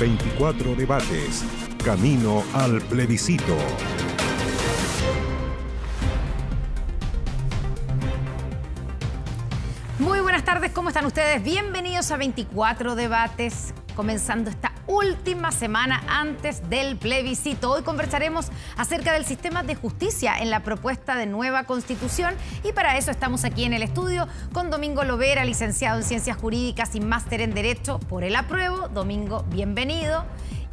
24 debates. Camino al plebiscito. Muy buenas tardes, ¿cómo están ustedes? Bienvenidos a 24 debates, comenzando esta última semana antes del plebiscito. Hoy conversaremos acerca del sistema de justicia en la propuesta de nueva Constitución y para eso estamos aquí en el estudio con Domingo Lovera, licenciado en Ciencias Jurídicas y máster en Derecho por el apruebo. Domingo, bienvenido.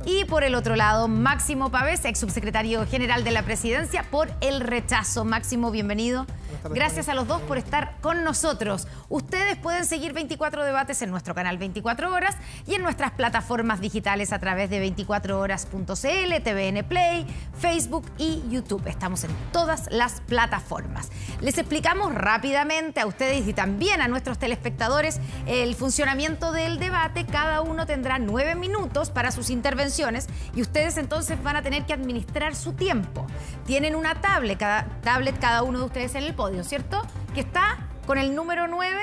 Y por el otro lado, Máximo Pavés, ex subsecretario general de la Presidencia, por el rechazo. Máximo, bienvenido. Gracias a los dos por estar con nosotros. Ustedes pueden seguir 24 debates en nuestro canal 24 Horas y en nuestras plataformas digitales a través de 24horas.cl, TVN Play, Facebook y YouTube. Estamos en todas las plataformas. Les explicamos rápidamente a ustedes y también a nuestros telespectadores el funcionamiento del debate. Cada uno tendrá 9 minutos para sus intervenciones y ustedes entonces van a tener que administrar su tiempo. Tienen una tablet, cada uno de ustedes en el podio, ¿cierto? Que está con el número 9.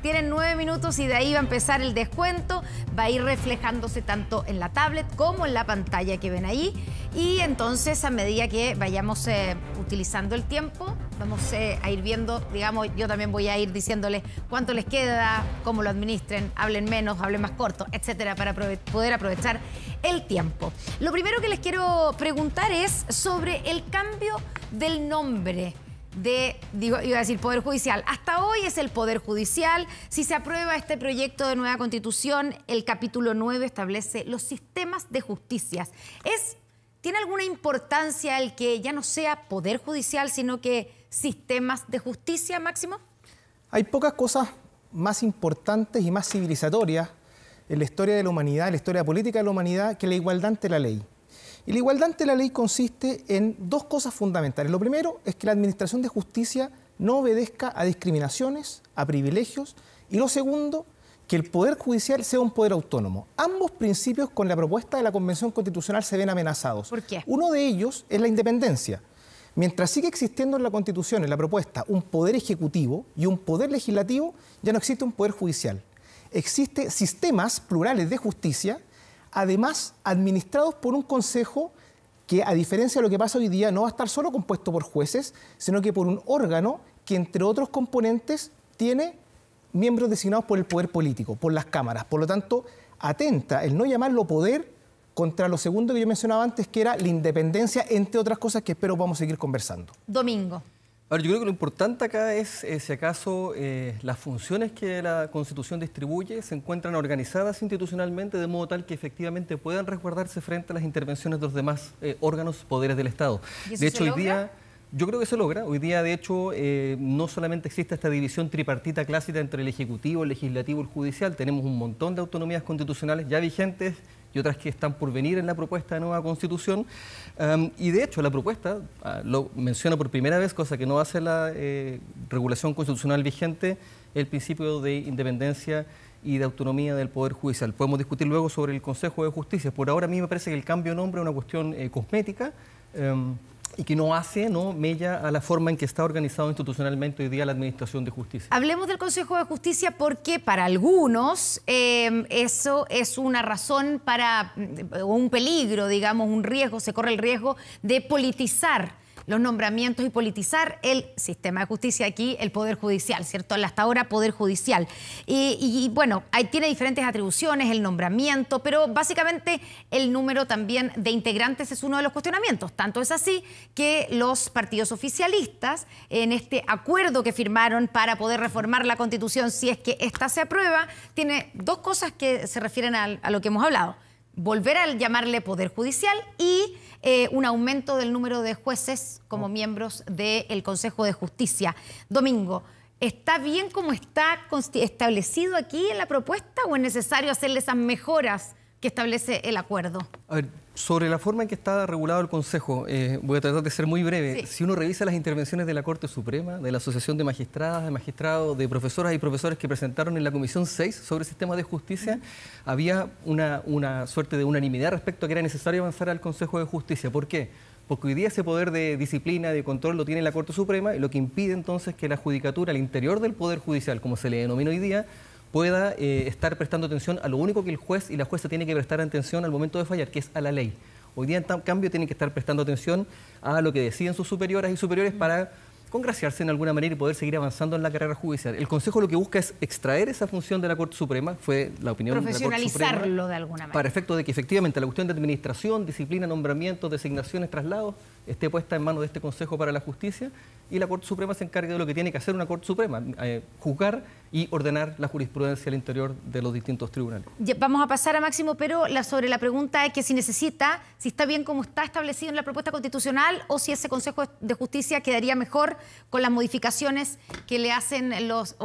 Tienen 9 minutos y de ahí va a empezar el descuento. Va a ir reflejándose tanto en la tablet como en la pantalla que ven ahí. Y entonces, a medida que vayamos utilizando el tiempo, vamos a ir viendo, digamos, yo también voy a ir diciéndoles cuánto les queda, cómo lo administren, hablen menos, hablen más corto, etcétera, para poder aprovechar el tiempo. Lo primero que les quiero preguntar es sobre el cambio del nombre iba a decir Poder Judicial. Hasta hoy es el Poder Judicial. Si se aprueba este proyecto de nueva Constitución, el capítulo 9 establece los sistemas de justicia. ¿Tiene alguna importancia el que ya no sea Poder Judicial, sino que sistemas de justicia, Máximo? Hay pocas cosas más importantes y más civilizatorias en la historia de la humanidad, en la historia política de la humanidad, que la igualdad ante la ley. Y la igualdad ante la ley consiste en dos cosas fundamentales. Lo primero es que la administración de justicia no obedezca a discriminaciones, a privilegios. Y lo segundo, que el Poder Judicial sea un poder autónomo. Ambos principios con la propuesta de la Convención Constitucional se ven amenazados. ¿Por qué? Uno de ellos es la independencia. Mientras sigue existiendo en la Constitución, en la propuesta, un poder ejecutivo y un poder legislativo, ya no existe un poder judicial. Existen sistemas plurales de justicia, además administrados por un consejo que, a diferencia de lo que pasa hoy día, no va a estar solo compuesto por jueces, sino que por un órgano que, entre otros componentes, tiene miembros designados por el poder político, por las cámaras. Por lo tanto, atenta el no llamarlo poder contra lo segundo que yo mencionaba antes, que era la independencia, entre otras cosas que espero vamos a seguir conversando. Domingo. A ver, yo creo que lo importante acá es, si acaso, las funciones que la Constitución distribuye se encuentran organizadas institucionalmente de modo tal que efectivamente puedan resguardarse frente a las intervenciones de los demás órganos, poderes del Estado. ¿Y de hecho, se hoy día, logra? yo creo que se logra. Hoy día, de hecho, no solamente existe esta división tripartita clásica entre el Ejecutivo, el Legislativo y el Judicial. Tenemos un montón de autonomías constitucionales ya vigentes y otras que están por venir en la propuesta de nueva Constitución. Y de hecho, la propuesta lo menciona por primera vez, cosa que no hace la regulación constitucional vigente, el principio de independencia y de autonomía del Poder Judicial. Podemos discutir luego sobre el Consejo de Justicia. Por ahora a mí me parece que el cambio de nombre es una cuestión cosmética y que no mella a la forma en que está organizado institucionalmente hoy día la Administración de Justicia. Hablemos del Consejo de Justicia porque para algunos eso es una razón o un peligro, digamos, un riesgo, se corre el riesgo de politizar los nombramientos y politizar el sistema de justicia, aquí el Poder Judicial, ¿cierto? Hasta ahora Poder Judicial. Y bueno, tiene diferentes atribuciones, el nombramiento, pero básicamente el número también de integrantes es uno de los cuestionamientos. Tanto es así que los partidos oficialistas, en este acuerdo que firmaron para poder reformar la Constitución, si es que esta se aprueba, tiene dos cosas que se refieren a lo que hemos hablado. Volver a llamarle Poder Judicial y un aumento del número de jueces como miembros del Consejo de Justicia. Domingo, ¿está bien como está establecido aquí en la propuesta o es necesario hacerle esas mejoras que establece el acuerdo? A ver, sobre la forma en que está regulado el Consejo, voy a tratar de ser muy breve. Sí. Si uno revisa las intervenciones de la Corte Suprema, de la Asociación de Magistradas, de Magistrados, de profesoras y profesores que presentaron en la Comisión 6 sobre el sistema de justicia, había una suerte de unanimidad respecto a que era necesario avanzar al Consejo de Justicia. ¿Por qué? Porque hoy día ese poder de disciplina, de control, lo tiene la Corte Suprema, y lo que impide entonces que la judicatura al interior del Poder Judicial, como se le denomina hoy día, pueda estar prestando atención a lo único que el juez y la jueza tiene que prestar atención al momento de fallar, que es a la ley. Hoy día, en cambio, tienen que estar prestando atención a lo que deciden sus superioras y superiores para congraciarse en alguna manera y poder seguir avanzando en la carrera judicial. El Consejo lo que busca es extraer esa función de la Corte Suprema, fue la opinión de la Corte Suprema. Profesionalizarlo de alguna manera. Para efecto de que efectivamente la cuestión de administración, disciplina, nombramientos, designaciones, traslados, esté puesta en manos de este Consejo para la Justicia y la Corte Suprema se encargue de lo que tiene que hacer una Corte Suprema, juzgar y ordenar la jurisprudencia al interior de los distintos tribunales. Ya, vamos a pasar a Máximo, pero sobre la pregunta es que si necesita, si está bien como está establecido en la propuesta constitucional o si ese Consejo de Justicia quedaría mejor con las modificaciones que le hacen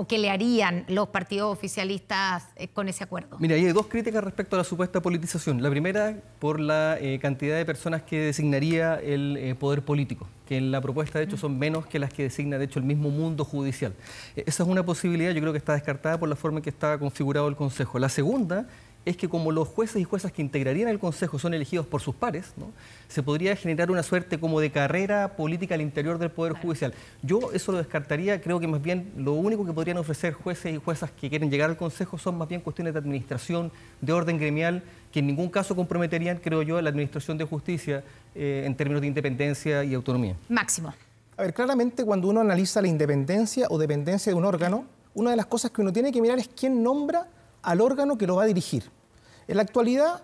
que le harían los partidos oficialistas con ese acuerdo. Mira, hay dos críticas respecto a la supuesta politización. La primera, por la cantidad de personas que designaría el poder político, que en la propuesta de hecho son menos que las que designa de hecho el mismo mundo judicial. Esa es una posibilidad, yo creo que está descartada por la forma en que está configurado el Consejo. La segunda es que como los jueces y juezas que integrarían el Consejo son elegidos por sus pares, ¿no?, se podría generar una suerte como de carrera política al interior del Poder Judicial. Yo eso lo descartaría, creo que más bien lo único que podrían ofrecer jueces y juezas que quieren llegar al Consejo son más bien cuestiones de administración, de orden gremial, que en ningún caso comprometerían, creo yo, la administración de justicia en términos de independencia y autonomía. Máximo. A ver, claramente cuando uno analiza la independencia o dependencia de un órgano, una de las cosas que uno tiene que mirar es quién nombra al órgano que lo va a dirigir. En la actualidad,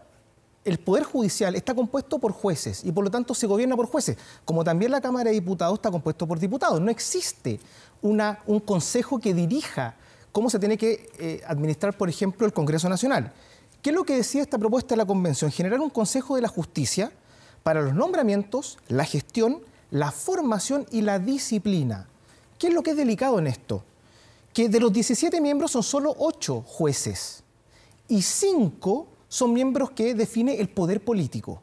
el Poder Judicial está compuesto por jueces y por lo tanto se gobierna por jueces, como también la Cámara de Diputados está compuesto por diputados. No existe un consejo que dirija cómo se tiene que administrar, por ejemplo, el Congreso Nacional. ¿Qué es lo que decía esta propuesta de la Convención? Generar un Consejo de la Justicia para los nombramientos, la gestión, la formación y la disciplina. ¿Qué es lo que es delicado en esto? Que de los 17 miembros son solo 8 jueces y 5 son miembros que define el poder político.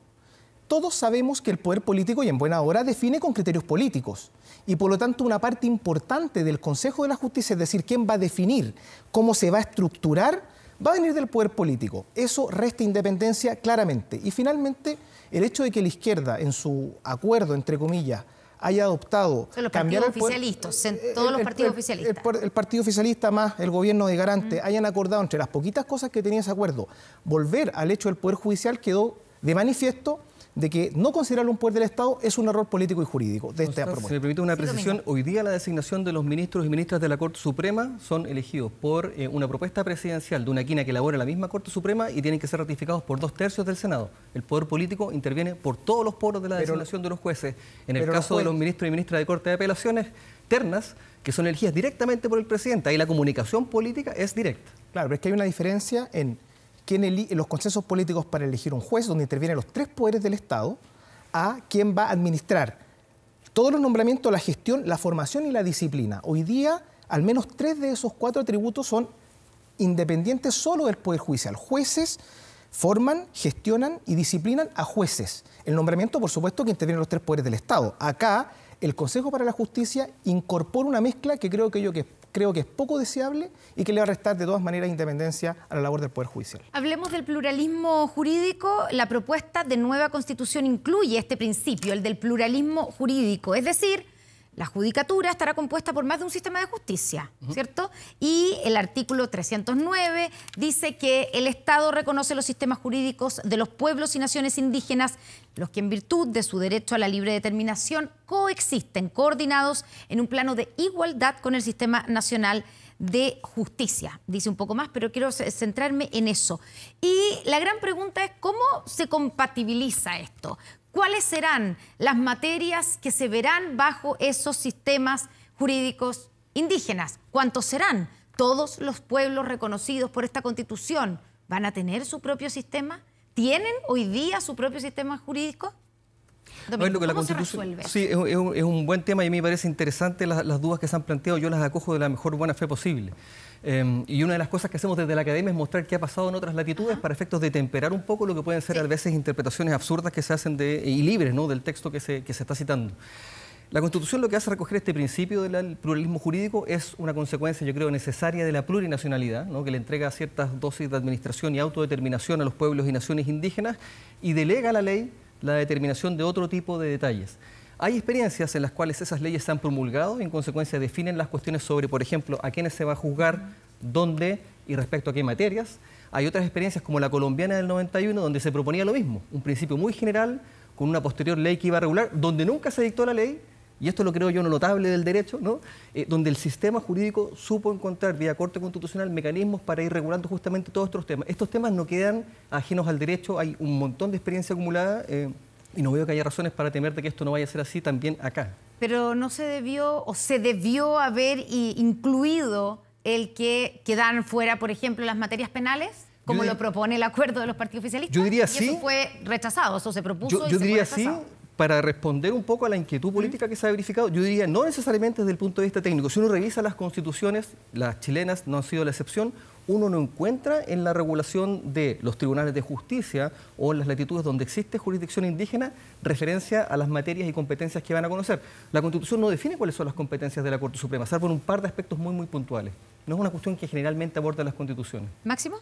Todos sabemos que el poder político, y en buena hora, define con criterios políticos. Y por lo tanto, una parte importante del Consejo de la Justicia, es decir, quién va a definir cómo se va a estructurar, va a venir del poder político. Eso resta independencia claramente. Y finalmente, el hecho de que la izquierda, en su acuerdo, entre comillas, haya adoptado son los partidos oficialistas, todos los partidos oficialistas. El partido oficialista más el gobierno de Garante hayan acordado, entre las poquitas cosas que tenía ese acuerdo, volver al hecho del Poder Judicial, quedó de manifiesto de que no considerarlo un poder del Estado es un error político y jurídico de esta propuesta. Si me permite una precisión, hoy día la designación de los ministros y ministras de la Corte Suprema son elegidos por una propuesta presidencial de una quina que elabora la misma Corte Suprema y tienen que ser ratificados por 2/3 del Senado. El poder político interviene por todos los poros de la designación de los jueces. En el caso de los ministros y ministras de Corte de Apelaciones, ternas, que son elegidas directamente por el presidente. Ahí la comunicación política es directa. Claro, pero es que hay una diferencia en los consensos políticos para elegir un juez, donde intervienen los 3 poderes del Estado, a quién va a administrar todos los nombramientos, la gestión, la formación y la disciplina. Hoy día, al menos 3 de esos 4 atributos son independientes solo del Poder Judicial. Jueces forman, gestionan y disciplinan a jueces. El nombramiento, por supuesto, que intervienen los 3 poderes del Estado. Acá, el Consejo para la Justicia incorpora una mezcla que creo que es poco deseable y que le va a restar de todas maneras independencia a la labor del Poder Judicial. Hablemos del pluralismo jurídico. La propuesta de nueva Constitución incluye este principio, el del pluralismo jurídico. Es decir, la judicatura estará compuesta por más de un sistema de justicia, ¿cierto? Y el artículo 309 dice que el Estado reconoce los sistemas jurídicos de los pueblos y naciones indígenas, los que en virtud de su derecho a la libre determinación coexisten, coordinados en un plano de igualdad con el sistema nacional de justicia. Dice un poco más, pero quiero centrarme en eso. Y la gran pregunta es, ¿cómo se compatibiliza esto? ¿Cuáles serán las materias que se verán bajo esos sistemas jurídicos indígenas? ¿Cuántos serán? ¿Todos los pueblos reconocidos por esta Constitución van a tener su propio sistema? ¿Tienen hoy día su propio sistema jurídico? Domingo, ¿cómo se resuelve? Sí, es un buen tema y a mí me parece interesante las dudas que se han planteado. Yo las acojo de la mejor buena fe posible. Y una de las cosas que hacemos desde la academia es mostrar qué ha pasado en otras latitudes para efectos de temperar un poco lo que pueden ser a veces interpretaciones absurdas que se hacen y libres, ¿no?, del texto que se está citando. La Constitución lo que hace recoger este principio del pluralismo jurídico es una consecuencia, yo creo, necesaria de la plurinacionalidad, ¿no?, que le entrega ciertas dosis de administración y autodeterminación a los pueblos y naciones indígenas y delega a la ley la determinación de otro tipo de detalles. Hay experiencias en las cuales esas leyes se han promulgado y en consecuencia definen las cuestiones sobre, por ejemplo, a quiénes se va a juzgar, donde, y respecto a qué materias, hay otras experiencias como la colombiana del 91, donde se proponía lo mismo, un principio muy general, con una posterior ley que iba a regular, donde nunca se dictó la ley, y esto lo creo yo notable del derecho, ¿no? Donde el sistema jurídico supo encontrar vía Corte Constitucional mecanismos para ir regulando justamente todos estos temas. Estos temas no quedan ajenos al derecho, hay un montón de experiencia acumulada y no veo que haya razones para temer de que esto no vaya a ser así también acá. Pero no se debió o se debió haber incluido el que quedan fuera, por ejemplo, las materias penales, como lo propone el acuerdo de los partidos oficialistas. Yo diría y sí. Eso fue rechazado, eso se propuso. Yo diría sí. Para responder un poco a la inquietud política que se ha verificado, yo diría no necesariamente desde el punto de vista técnico. Si uno revisa las constituciones, las chilenas no han sido la excepción, uno no encuentra en la regulación de los tribunales de justicia o en las latitudes donde existe jurisdicción indígena referencia a las materias y competencias que van a conocer. La Constitución no define cuáles son las competencias de la Corte Suprema, salvo en un par de aspectos muy, muy puntuales. No es una cuestión que generalmente abordan las constituciones. ¿Máximo?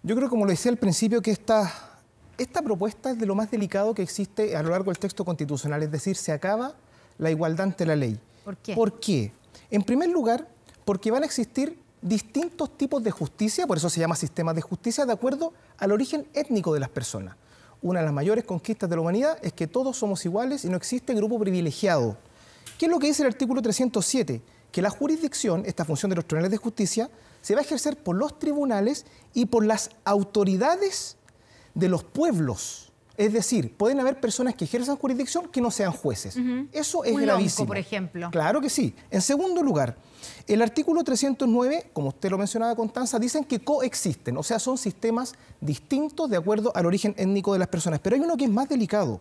Yo creo, como lo decía al principio, que esta propuesta es de lo más delicado que existe a lo largo del texto constitucional, es decir, se acaba la igualdad ante la ley. ¿Por qué? ¿Por qué? En primer lugar, porque van a existir distintos tipos de justicia, por eso se llama sistema de justicia, de acuerdo al origen étnico de las personas. Una de las mayores conquistas de la humanidad es que todos somos iguales y no existe grupo privilegiado. ¿Qué es lo que dice el artículo 307? Que la jurisdicción, esta función de los tribunales de justicia, se va a ejercer por los tribunales y por las autoridades de los pueblos. Es decir, pueden haber personas que ejerzan jurisdicción que no sean jueces. Eso es gravísimo. Lonco, por ejemplo. Claro que sí. En segundo lugar, el artículo 309, como usted lo mencionaba, Constanza, dicen que coexisten, o sea, son sistemas distintos de acuerdo al origen étnico de las personas. Pero hay uno que es más delicado,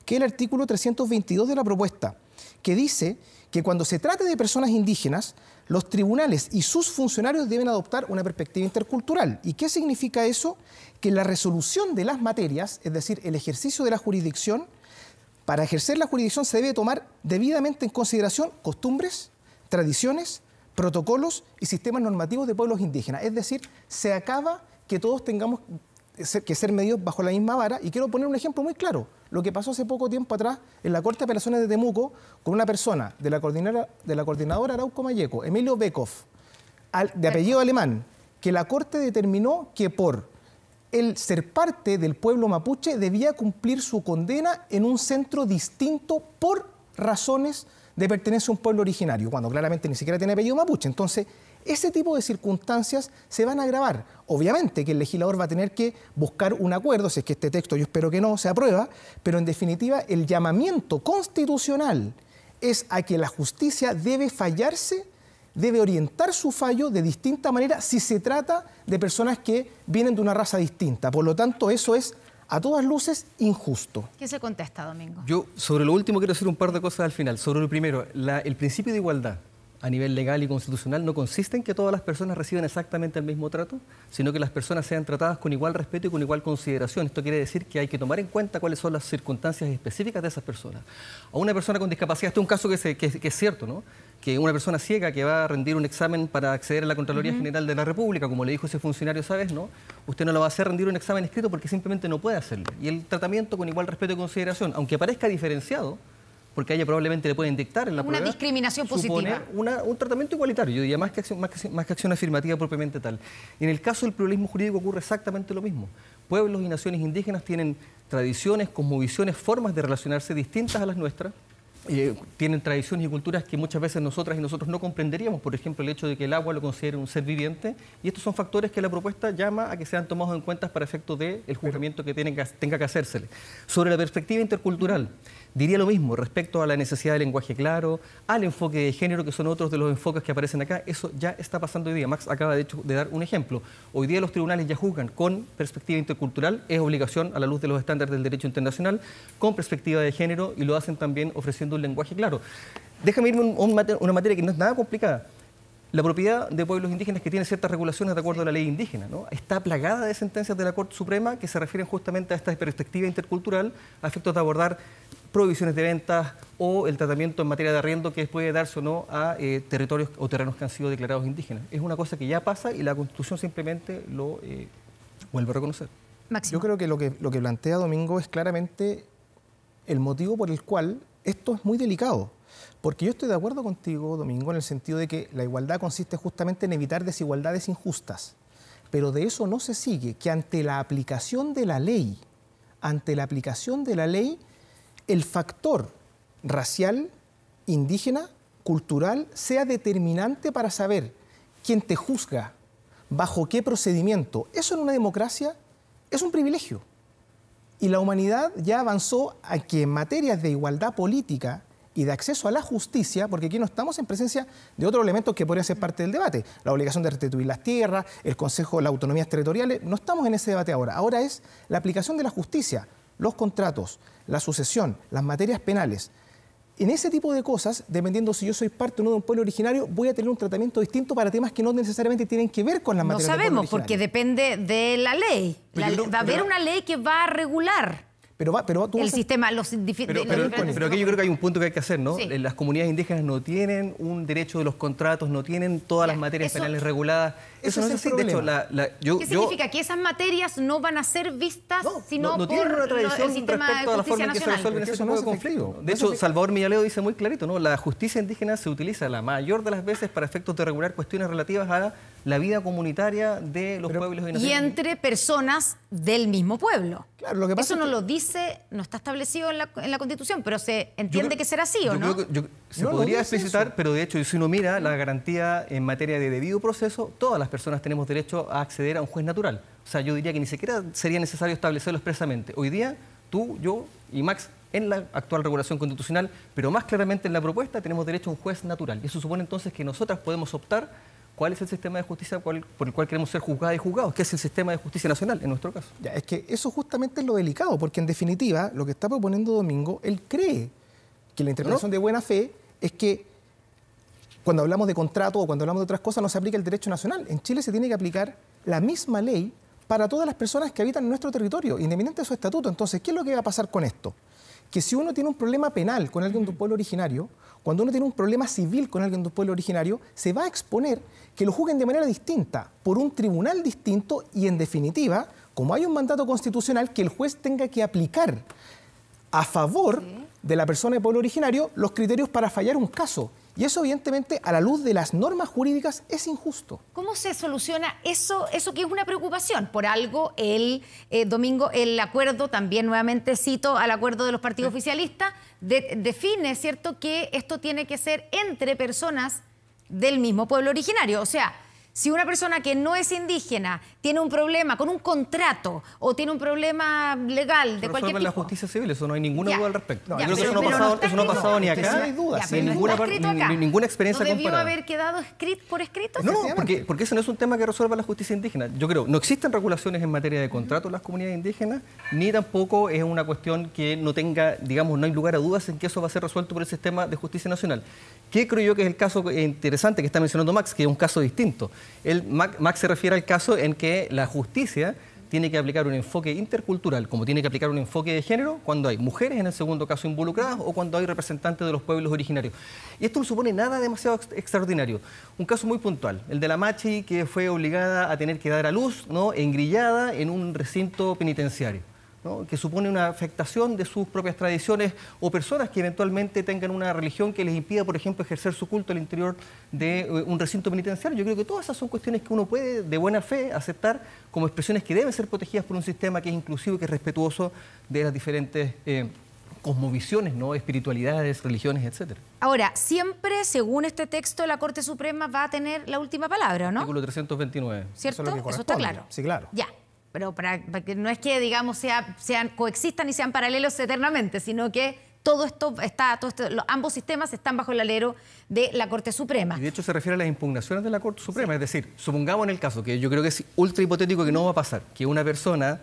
que es el artículo 322 de la propuesta, que dice que cuando se trate de personas indígenas, los tribunales y sus funcionarios deben adoptar una perspectiva intercultural. ¿Y qué significa eso? Que la resolución de las materias, es decir, el ejercicio de la jurisdicción, para ejercer la jurisdicción se debe tomar debidamente en consideración costumbres, tradiciones, protocolos y sistemas normativos de pueblos indígenas. Es decir, se acaba que todos tengamos que ser medidos bajo la misma vara. Y quiero poner un ejemplo muy claro. Lo que pasó hace poco tiempo atrás en la Corte de Apelaciones de Temuco con una persona de la coordinadora Arauco Mayeco, Emilio Beckhoff, de apellido alemán, que la Corte determinó que por el ser parte del pueblo mapuche debía cumplir su condena en un centro distinto por razones de pertenencia a un pueblo originario, cuando claramente ni siquiera tiene apellido mapuche. Entonces, ese tipo de circunstancias se van a agravar. Obviamente que el legislador va a tener que buscar un acuerdo, si es que este texto, yo espero que no, se aprueba, pero en definitiva el llamamiento constitucional es a que la justicia debe fallarse, debe orientar su fallo de distinta manera si se trata de personas que vienen de una raza distinta. Por lo tanto, eso es a todas luces injusto. ¿Qué se contesta, Domingo? Yo, sobre lo último, quiero decir un par de cosas al final. Sobre lo primero, el principio de igualdad a nivel legal y constitucional no consiste en que todas las personas reciban exactamente el mismo trato, sino que las personas sean tratadas con igual respeto y con igual consideración. Esto quiere decir que hay que tomar en cuenta cuáles son las circunstancias específicas de esas personas. A una persona con discapacidad, este es un caso que es cierto, ¿no? Que una persona ciega que va a rendir un examen para acceder a la Contraloría General de la República, como le dijo ese funcionario esa vez, ¿no? Usted no lo va a hacer rendir un examen escrito porque simplemente no puede hacerlo. Y el tratamiento con igual respeto y consideración, aunque parezca diferenciado, porque a ella probablemente le pueden dictar en la prueba. Una discriminación positiva. Un tratamiento igualitario, yo diría, más que acción afirmativa propiamente tal. Y en el caso del pluralismo jurídico ocurre exactamente lo mismo. Pueblos y naciones indígenas tienen tradiciones, cosmovisiones, formas de relacionarse distintas a las nuestras. Tienen tradiciones y culturas que muchas veces nosotras y nosotros no comprenderíamos, por ejemplo el hecho de que el agua lo considere un ser viviente, y estos son factores que la propuesta llama a que sean tomados en cuenta para efectos del juzgamiento que tenga que hacérsele. Sobre la perspectiva intercultural, diría lo mismo respecto a la necesidad de lenguaje claro, al enfoque de género, que son otros de los enfoques que aparecen acá. Eso ya está pasando hoy día. Max acaba de dar un ejemplo. Hoy día los tribunales ya juzgan con perspectiva intercultural, es obligación a la luz de los estándares del derecho internacional, con perspectiva de género, y lo hacen también ofreciendo un lenguaje claro. Déjame irme a una materia que no es nada complicada. La propiedad de pueblos indígenas, que tiene ciertas regulaciones de acuerdo a la ley indígena, ¿no? Está plagada de sentencias de la Corte Suprema que se refieren justamente a esta perspectiva intercultural a efectos de abordar prohibiciones de ventas o el tratamiento en materia de arriendo que puede darse o no a territorios o terrenos que han sido declarados indígenas. Es una cosa que ya pasa y la Constitución simplemente lo vuelve a reconocer. Máximo. Yo creo que lo que plantea Domingo es claramente el motivo por el cual esto es muy delicado, porque yo estoy de acuerdo contigo, Domingo, en el sentido de que la igualdad consiste justamente en evitar desigualdades injustas, pero de eso no se sigue que ante la aplicación de la ley, el factor racial, indígena, cultural, sea determinante para saber quién te juzga, bajo qué procedimiento. Eso en una democracia es un privilegio. Y la humanidad ya avanzó a que en materias de igualdad política y de acceso a la justicia, porque aquí no estamos en presencia de otros elementos que podrían ser parte del debate, la obligación de restituir las tierras, el Consejo de las Autonomías Territoriales, no estamos en ese debate ahora. Ahora es la aplicación de la justicia, los contratos, la sucesión, las materias penales. En ese tipo de cosas, dependiendo si yo soy parte o no de un pueblo originario, voy a tener un tratamiento distinto para temas que no necesariamente tienen que ver con las materias del pueblo originario. No sabemos, porque depende de la ley. Va a haber una ley que va a regular el sistema. Pero aquí yo creo que hay un punto que hay que hacer, ¿no? Sí. Las comunidades indígenas no tienen un derecho de los contratos, no tienen todas las materias penales reguladas. Eso no es así. De hecho, ¿qué significa? Que esas materias no van a ser vistas sino por tienen una tradición el sistema respecto de a la forma en que se resuelven ese tipo de conflictos. De hecho, Salvador Millaleo dice muy clarito, ¿no? La justicia indígena se utiliza la mayor de las veces para efectos de regular cuestiones relativas a la vida comunitaria de los pueblos y naciones. Y entre personas del mismo pueblo. Claro, lo que pasa eso no lo dice, no está establecido en la Constitución, pero se entiende que será así, ¿o no? Se podría explicitar, pero de hecho, si uno mira la garantía en materia de debido proceso, todas las personas tenemos derecho a acceder a un juez natural. O sea, yo diría que ni siquiera sería necesario establecerlo expresamente. Hoy día, tú, yo y Max, en la actual regulación constitucional, pero más claramente en la propuesta, tenemos derecho a un juez natural. Y eso supone entonces que nosotras podemos optar cuál es el sistema de justicia por el cual queremos ser juzgadas y juzgados, que es el sistema de justicia nacional, en nuestro caso. Ya, es que eso justamente es lo delicado, porque en definitiva, lo que está proponiendo Domingo, él cree que la interpretación de buena fe es que cuando hablamos de contrato o cuando hablamos de otras cosas no se aplica el derecho nacional. En Chile se tiene que aplicar la misma ley para todas las personas que habitan en nuestro territorio, independiente de su estatuto. Entonces, ¿qué es lo que va a pasar con esto? Que si uno tiene un problema penal con alguien de un pueblo originario, cuando uno tiene un problema civil con alguien de un pueblo originario, se va a exponer que lo juzguen de manera distinta, por un tribunal distinto y, en definitiva, como hay un mandato constitucional, que el juez tenga que aplicar a favor de la persona de pueblo originario los criterios para fallar un caso. Y eso, evidentemente, a la luz de las normas jurídicas, es injusto. ¿Cómo se soluciona eso que es una preocupación? Por algo, Domingo, el acuerdo, también nuevamente cito al acuerdo de los partidos oficialistas, define, ¿cierto?, que esto tiene que ser entre personas del mismo pueblo originario. O sea, si una persona que no es indígena tiene un problema con un contrato o tiene un problema legal de cualquier tipo... la justicia civil, eso no hay ninguna duda al respecto. Ya, yo creo que eso no ha pasado ni acá, no hay duda, ni ninguna experiencia comparada. ¿No debió comparada. haber quedado por escrito? No, porque ese no es un tema que resuelva la justicia indígena. Yo creo, no existen regulaciones en materia de contrato en las comunidades indígenas, ni tampoco es una cuestión que no tenga, digamos, no hay lugar a dudas en que eso va a ser resuelto por el sistema de justicia nacional. ¿Qué creo yo que es el caso interesante que está mencionando Max, que es un caso distinto? Max se refiere al caso en que la justicia tiene que aplicar un enfoque intercultural, como tiene que aplicar un enfoque de género cuando hay mujeres, en el segundo caso, involucradas, o cuando hay representantes de los pueblos originarios. Y esto no supone nada demasiado extraordinario. Un caso muy puntual, el de la Machi, que fue obligada a tener que dar a luz, ¿no?, engrillada en un recinto penitenciario, ¿no?, que supone una afectación de sus propias tradiciones, o personas que eventualmente tengan una religión que les impida, por ejemplo, ejercer su culto al interior de un recinto penitenciario. Yo creo que todas esas son cuestiones que uno puede, de buena fe, aceptar como expresiones que deben ser protegidas por un sistema que es inclusivo y que es respetuoso de las diferentes cosmovisiones, ¿no?, espiritualidades, religiones, etcétera. Ahora, siempre, según este texto, la Corte Suprema va a tener la última palabra, ¿no? Artículo 329. ¿Cierto? Eso está claro. Sí, claro. Ya. Pero para que no es que, digamos, coexistan y sean paralelos eternamente, sino que ambos sistemas están bajo el alero de la Corte Suprema. Y de hecho se refiere a las impugnaciones de la Corte Suprema. Sí. Es decir, supongamos en el caso, que yo creo que es ultra hipotético que no va a pasar, que una persona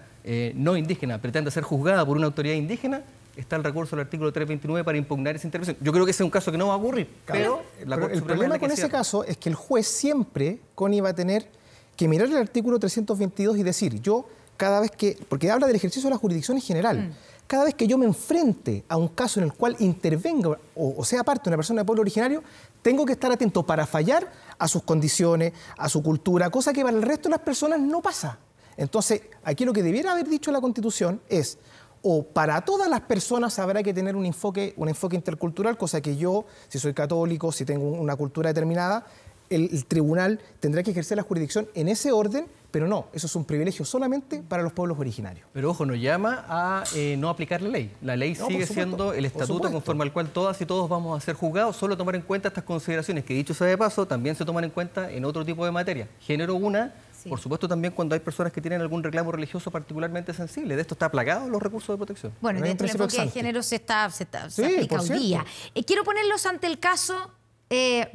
no indígena pretenda ser juzgada por una autoridad indígena, está el recurso al artículo 329 para impugnar esa intervención. Yo creo que ese es un caso que no va a ocurrir. Claro. Pero el problema con ese caso es que el juez siempre, Connie, va a tener que mirar el artículo 322 y decir, yo cada vez que, porque habla del ejercicio de la jurisdicción en general, cada vez que yo me enfrente a un caso en el cual intervenga o sea parte de una persona de pueblo originario, tengo que estar atento para fallar a sus condiciones, a su cultura, cosa que para el resto de las personas no pasa. Entonces, aquí lo que debiera haber dicho la Constitución es, o para todas las personas habrá que tener un enfoque intercultural, cosa que yo, si soy católico, si tengo una cultura determinada, el tribunal tendrá que ejercer la jurisdicción en ese orden, pero no, eso es un privilegio solamente para los pueblos originarios. Pero ojo, nos llama a no aplicar la ley. La ley sigue siendo el estatuto conforme al cual todas y todos vamos a ser juzgados, solo tomar en cuenta estas consideraciones que, dicho sea de paso, también se toman en cuenta en otro tipo de materia. Género una, por supuesto también cuando hay personas que tienen algún reclamo religioso particularmente sensible. De esto está plagado los recursos de protección. Bueno, dentro del enfoque de género se aplica hoy día. Quiero ponerlos ante el caso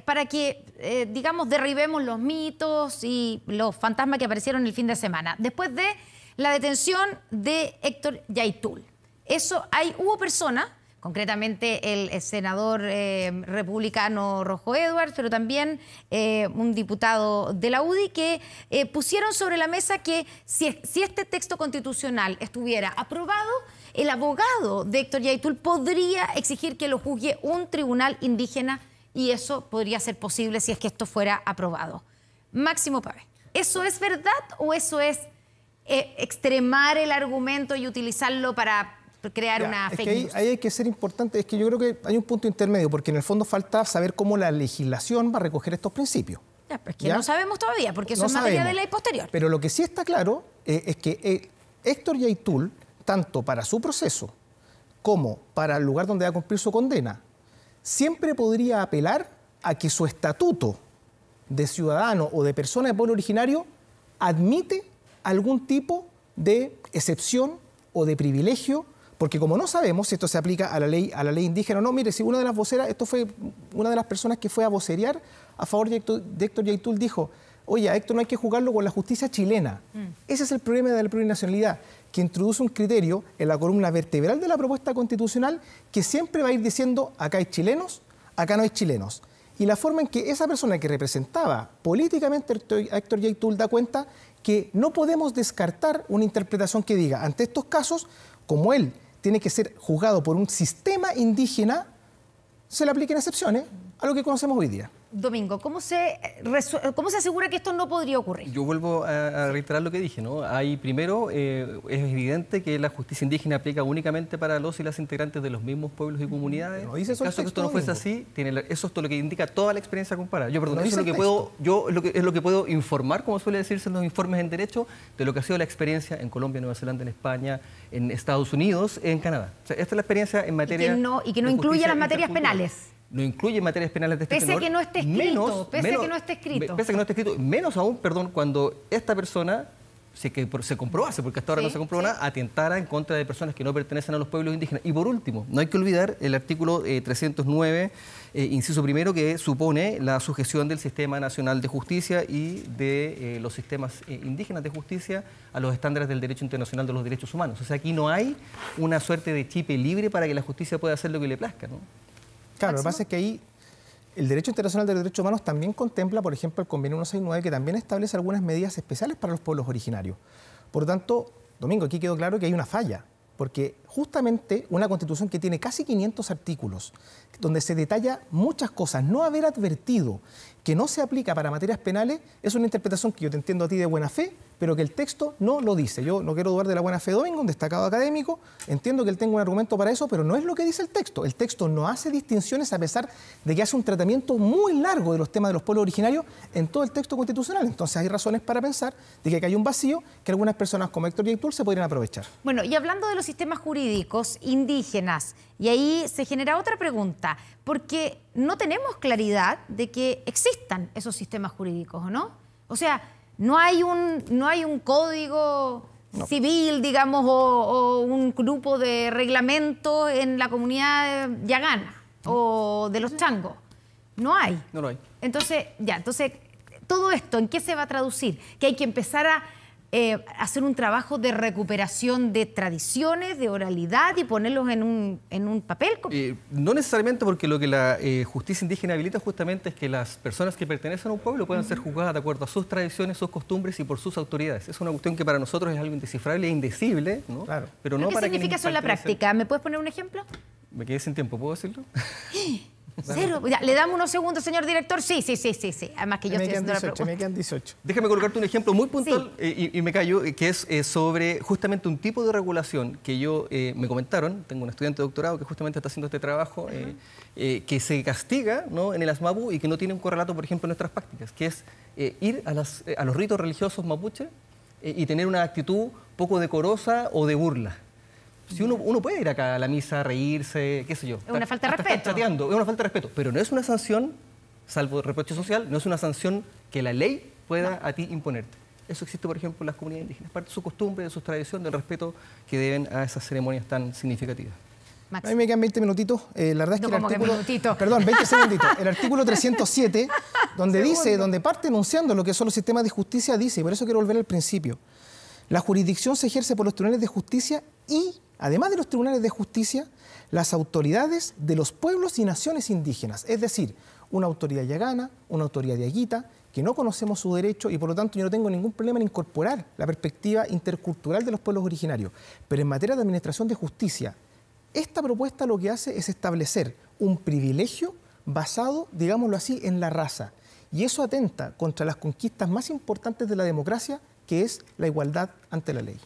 para que, digamos, derribemos los mitos y los fantasmas que aparecieron el fin de semana. Después de la detención de Héctor Yaitul. Hubo personas, concretamente el senador republicano Rojo Edwards, pero también un diputado de la UDI, que pusieron sobre la mesa que si este texto constitucional estuviera aprobado, el abogado de Héctor Yaitul podría exigir que lo juzgue un tribunal indígena, y eso podría ser posible si es que esto fuera aprobado. Máximo Pave, ¿eso es verdad o eso es extremar el argumento y utilizarlo para crear una fake news? Ahí hay que ser importante, es que yo creo que hay un punto intermedio, porque en el fondo falta saber cómo la legislación va a recoger estos principios. Pero es que no sabemos todavía, porque eso es materia de ley posterior. Pero lo que sí está claro es que Héctor Yaitul, tanto para su proceso como para el lugar donde va a cumplir su condena, siempre podría apelar a que su estatuto de ciudadano o de persona de pueblo originario admite algún tipo de excepción o de privilegio, porque como no sabemos si esto se aplica a la ley indígena o no, mire, si una de las voceras, esto fue una de las personas que fue a vocerear a favor de Héctor Yaitul, dijo: oye, a Héctor no hay que juzgarlo con la justicia chilena. Ese es el problema de la plurinacionalidad, que introduce un criterio en la columna vertebral de la propuesta constitucional que siempre va a ir diciendo: acá hay chilenos, acá no hay chilenos. Y la forma en que esa persona que representaba políticamente a Héctor Yaitul da cuenta que no podemos descartar una interpretación que diga: ante estos casos, como él tiene que ser juzgado por un sistema indígena, se le apliquen excepciones a lo que conocemos hoy día. Domingo, ¿cómo se asegura que esto no podría ocurrir? Yo vuelvo a reiterar lo que dije, ¿no? Primero, es evidente que la justicia indígena aplica únicamente para los y las integrantes de los mismos pueblos y comunidades. No dice en caso que esto no fuese así, eso es todo lo que indica toda la experiencia comparada. Eso es lo que puedo informar, como suele decirse en los informes en derecho, de lo que ha sido la experiencia en Colombia, Nueva Zelanda, en España, en Estados Unidos, en Canadá. O sea, esta es la experiencia en materia y que no incluye las materias penales. No incluye materias penales de este tenor. Pese a que no esté escrito, pese a que no esté escrito. Menos aún, cuando esta persona, se comprobase, porque hasta ahora no se comprobó nada, atentara en contra de personas que no pertenecen a los pueblos indígenas. Y por último, no hay que olvidar el artículo 309, inciso primero, que supone la sujeción del Sistema Nacional de Justicia y de los sistemas indígenas de justicia a los estándares del derecho internacional de los derechos humanos. O sea, aquí no hay una suerte de chipe libre para que la justicia pueda hacer lo que le plazca, ¿no? Claro, lo que pasa es que ahí el derecho internacional de los derechos humanos también contempla, por ejemplo, el convenio 169, que también establece algunas medidas especiales para los pueblos originarios. Por lo tanto, Domingo, aquí quedó claro que hay una falla, porque justamente una Constitución que tiene casi 500 artículos, donde se detalla muchas cosas, no haber advertido que no se aplica para materias penales, es una interpretación que yo te entiendo a ti de buena fe, pero que el texto no lo dice. Yo no quiero dudar de la buena fe de Domingo, un destacado académico, entiendo que él tenga un argumento para eso, pero no es lo que dice el texto. El texto no hace distinciones a pesar de que hace un tratamiento muy largo de los temas de los pueblos originarios en todo el texto constitucional. Entonces hay razones para pensar de que hay un vacío que algunas personas como Héctor Yaitul se podrían aprovechar. Bueno, y hablando de los sistemas jurídicos indígenas, y ahí se genera otra pregunta, porque no tenemos claridad de que existan esos sistemas jurídicos, ¿o no? O sea, no hay un código civil, digamos, o un grupo de reglamentos en la comunidad yagana o de los changos. No hay. No lo hay. Entonces, todo esto, ¿en qué se va a traducir? Que hay que empezar a hacer un trabajo de recuperación de tradiciones, de oralidad y ponerlos en un papel. No necesariamente, porque lo que la justicia indígena habilita justamente es que las personas que pertenecen a un pueblo puedan ser juzgadas de acuerdo a sus tradiciones, sus costumbres y por sus autoridades. Es una cuestión que para nosotros es algo indescifrable e indecible, ¿no? Claro. Pero no ¿Qué para significa eso en la práctica? ¿Me puedes poner un ejemplo? Me quedé sin tiempo, ¿puedo decirlo? Cero. Ya, ¿le damos unos segundos, señor director? Sí. Además que yo estoy haciendo la pregunta. Me quedan 18. Déjame colocarte un ejemplo muy puntual y me callo, que es sobre justamente un tipo de regulación que me comentaron, tengo un estudiante de doctorado que justamente está haciendo este trabajo, que se castiga, ¿no?, en el ASMAPU y que no tiene un correlato, por ejemplo, en nuestras prácticas, que es ir a los ritos religiosos mapuche y tener una actitud poco decorosa o de burla. Si uno puede ir acá a la misa, reírse, qué sé yo. Es una falta de respeto. Chateando, es una falta de respeto, pero no es una sanción, salvo reproche social, no es una sanción que la ley pueda a ti imponerte. Eso existe, por ejemplo, en las comunidades indígenas, parte de su costumbre, de su tradición, del respeto que deben a esas ceremonias tan significativas. A mí me quedan 20 minutitos. La verdad es que el artículo... minutitos. Perdón, 20 segunditos. El artículo 307, donde parte enunciando lo que son los sistemas de justicia, dice, y por eso quiero volver al principio, la jurisdicción se ejerce por los tribunales de justicia y, además de los tribunales de justicia, las autoridades de los pueblos y naciones indígenas. Es decir, una autoridad yagana, una autoridad diaguita, que no conocemos su derecho y por lo tanto yo no tengo ningún problema en incorporar la perspectiva intercultural de los pueblos originarios. Pero en materia de administración de justicia, esta propuesta lo que hace es establecer un privilegio basado, digámoslo así, en la raza. Y eso atenta contra las conquistas más importantes de la democracia, que es la igualdad ante la ley.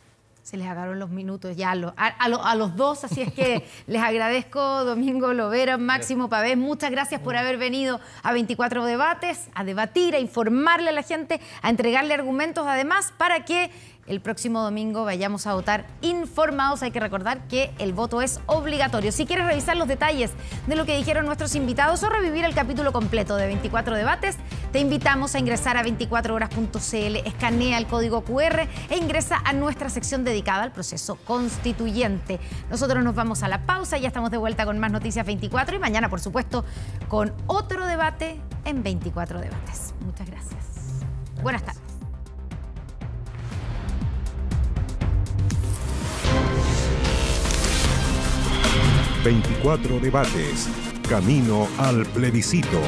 Se les acabaron los minutos ya a los dos, así es que les agradezco, Domingo Lovera, Máximo Pavés, muchas gracias por haber venido a 24 Debates, a debatir, a informarle a la gente, a entregarle argumentos además para que el próximo domingo vayamos a votar informados. Hay que recordar que el voto es obligatorio. Si quieres revisar los detalles de lo que dijeron nuestros invitados o revivir el capítulo completo de 24 Debates, te invitamos a ingresar a 24horas.cl, escanea el código QR e ingresa a nuestra sección dedicada al proceso constituyente. Nosotros nos vamos a la pausa, ya estamos de vuelta con más Noticias 24 y mañana, por supuesto, con otro debate en 24 Debates. Muchas gracias. Buenas tardes. 24 Debates, camino al plebiscito.